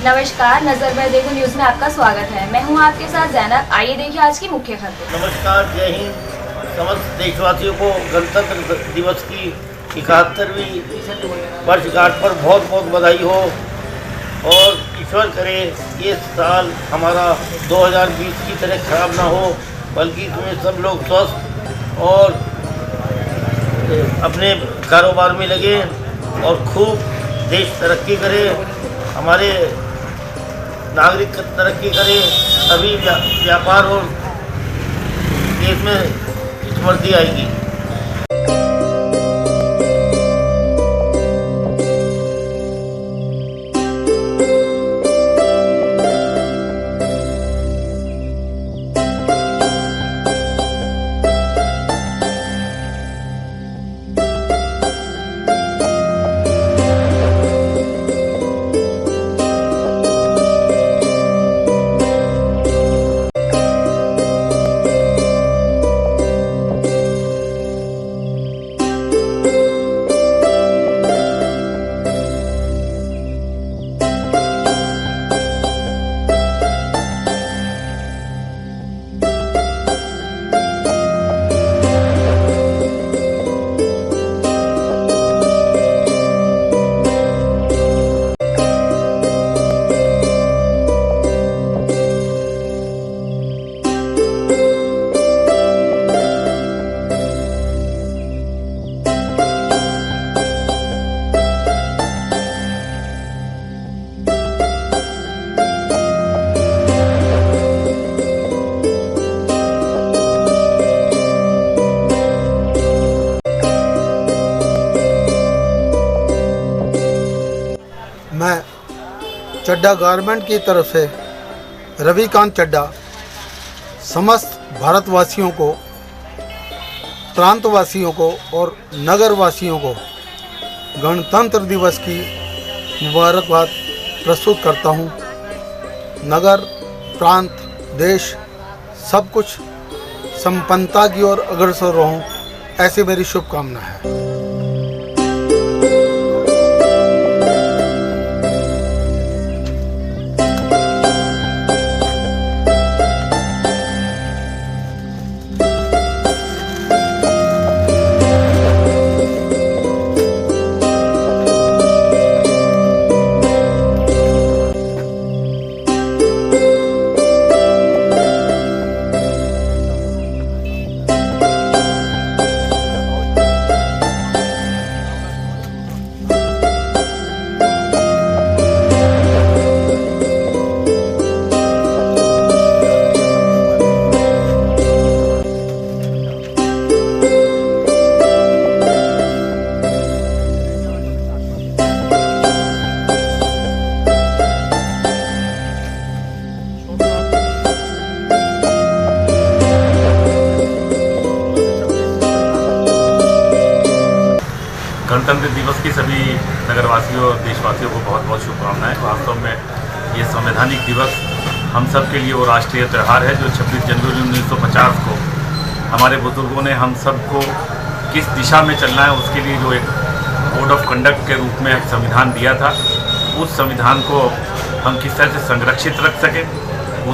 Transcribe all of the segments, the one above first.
नमस्कार, नजर में देखो न्यूज में आपका स्वागत है। मैं हूं आपके साथ जैनब। आइए देखिए आज की मुख्य खबरें। नमस्कार, जय हिंद। समस्त देशवासियों को गणतंत्र दिवस की 71वीं वर्षगांठ पर बहुत बहुत बधाई हो और ईश्वर करे ये साल हमारा 2020 की तरह खराब ना हो, बल्कि इसमें सब लोग स्वस्थ और अपने कारोबार में लगे और खूब देश तरक्की करे, हमारे नागरिक तरक्की करे, तभी व्यापार और देश में समृद्धि आएगी। मैं चड्डा गारमेंट की तरफ से रविकांत चड्डा समस्त भारतवासियों को, प्रांतवासियों को और नगरवासियों को गणतंत्र दिवस की मुबारकबाद प्रस्तुत करता हूं। नगर, प्रांत, देश सब कुछ संपन्नता की ओर अग्रसर रहूं, ऐसी मेरी शुभकामना है। गणतंत्र दिवस की सभी नगरवासियों और देशवासियों को बहुत बहुत शुभकामनाएं। वास्तव में ये संवैधानिक दिवस हम सब के लिए वो राष्ट्रीय त्यौहार है जो 26 जनवरी 1950 को हमारे बुजुर्गों ने हम सबको किस दिशा में चलना है उसके लिए जो एक कोड ऑफ कंडक्ट के रूप में एक संविधान दिया था, उस संविधान को हम किस तरह से संरक्षित रख सकें,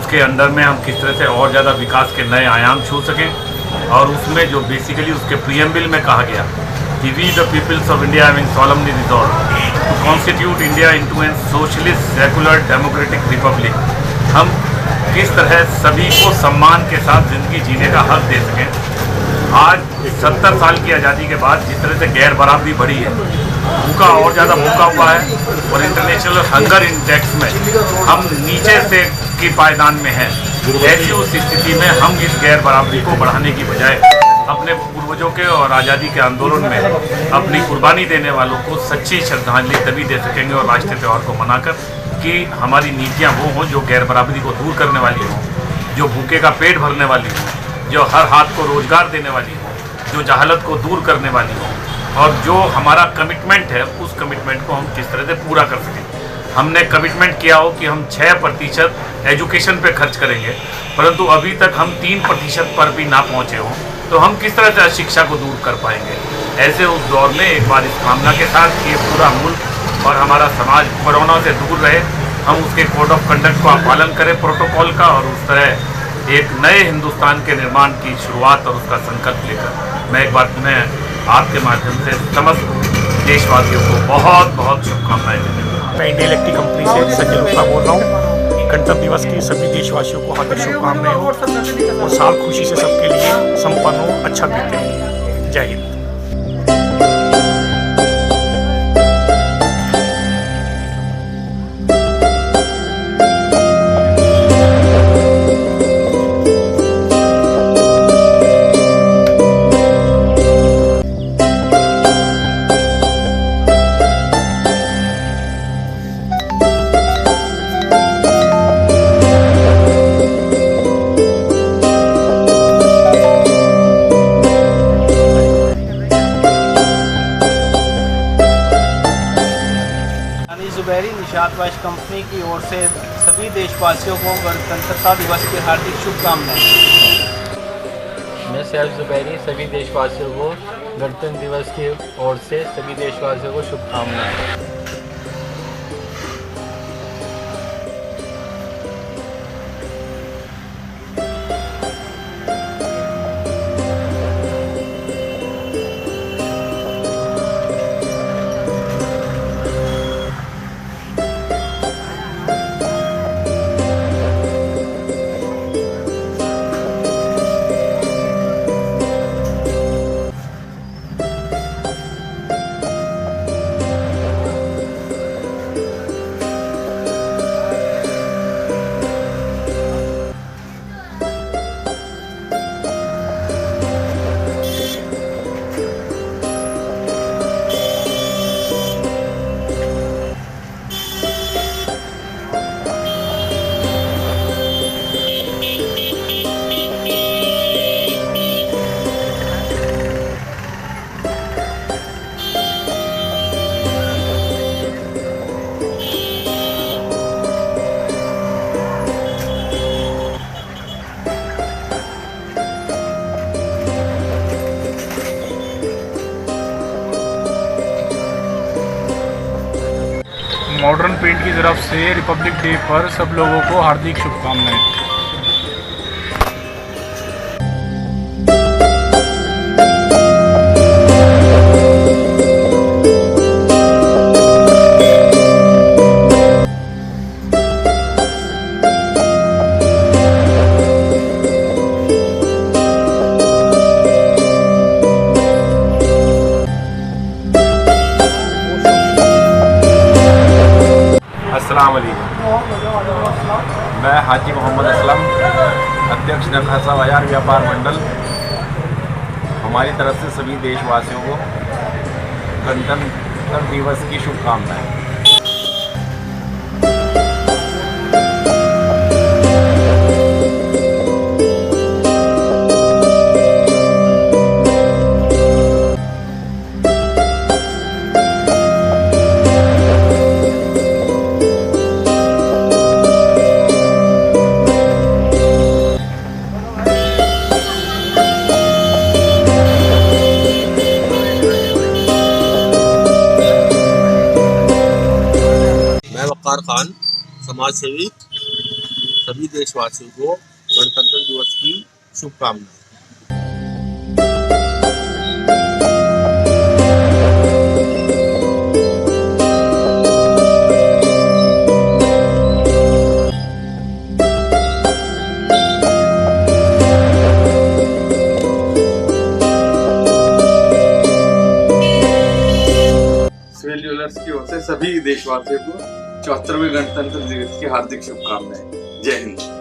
उसके अंदर में हम किस तरह से और ज़्यादा विकास के नए आयाम छू सकें। और उसमें जो बेसिकली उसके प्रीएम्बल में कहा गया कि we the peoples of India having solemnly resolved to constitute India into a socialist, secular, democratic republic, हम किस तरह सभी को सम्मान के साथ ज़िंदगी जीने का हक दे सकें। आज 70 साल की आज़ादी के बाद जिस तरह से गैर बराबरी बढ़ी है, भूखा और ज़्यादा भूखा हुआ है और इंटरनेशनल हंगर इंडेक्स में हम नीचे से की पायदान में हैं। ऐसी उस स्थिति में हम इस गैर बराबरी को बढ़ाने की बजाय अपने पूर्वजों के और आज़ादी के आंदोलन में अपनी कुर्बानी देने वालों को सच्ची श्रद्धांजलि तभी दे सकेंगे और राष्ट्रीय त्यौहार को मनाकर कि हमारी नीतियाँ वो हों जो गैर बराबरी को दूर करने वाली हों, जो भूखे का पेट भरने वाली हों, जो हर हाथ को रोजगार देने वाली हों, जो जहालत को दूर करने वाली हों, और जो हमारा कमिटमेंट है उस कमिटमेंट को हम किस तरह से पूरा कर सकें। हमने कमिटमेंट किया हो कि हम 6% एजुकेशन पे खर्च करेंगे, परंतु अभी तक हम 3% पर भी ना पहुँचे हों, तो हम किस तरह से शिक्षा को दूर कर पाएंगे। ऐसे उस दौर में एक बार इस कामना के साथ कि पूरा मुल्क और हमारा समाज कोरोना से दूर रहे, हम उसके कोड ऑफ कंडक्ट का पालन करें, प्रोटोकॉल का, और उस तरह एक नए हिंदुस्तान के निर्माण की शुरुआत और उसका संकल्प लेकर मैं एक बार पुनः आपके माध्यम से समस्त देशवासियों को बहुत बहुत शुभकामनाएं देता हूं। मैं इंडियन इलेक्ट्रिक कंपनी से संजय गुप्ता बोल रहा हूँ। गणतंत्र दिवस की सभी देशवासियों को हार्दिक शुभकामनाएं हो और साल खुशी से सबके लिए संपन्न हो, अच्छा बीते। जय हिंद। जुबैरी निशात वाश कंपनी की ओर से सभी देशवासियों को गणतंत्रता दिवस की हार्दिक शुभकामनाएं। मैं सैफ जुबैरी सभी देशवासियों को गणतंत्र दिवस की ओर से सभी देशवासियों को शुभकामनाएं। मॉडर्न पेंट की तरफ से रिपब्लिक डे पर सब लोगों को हार्दिक शुभकामनाएं। अस्सलाम वालेकुम। मैं हाजी मोहम्मद असलम, अध्यक्ष नखासा बाजार व्यापार मंडल। हमारी तरफ से सभी देशवासियों को गणतंत्र दिवस की शुभकामनाएं। वक़ार खान, समाज सेवी, सभी देशवासियों को गणतंत्र दिवस की शुभकामनाएं। स्वेल ज्वेलर्स की ओर से सभी देशवासियों को 74वें गणतंत्र दिवस की हार्दिक शुभकामनाएं। जय हिंद।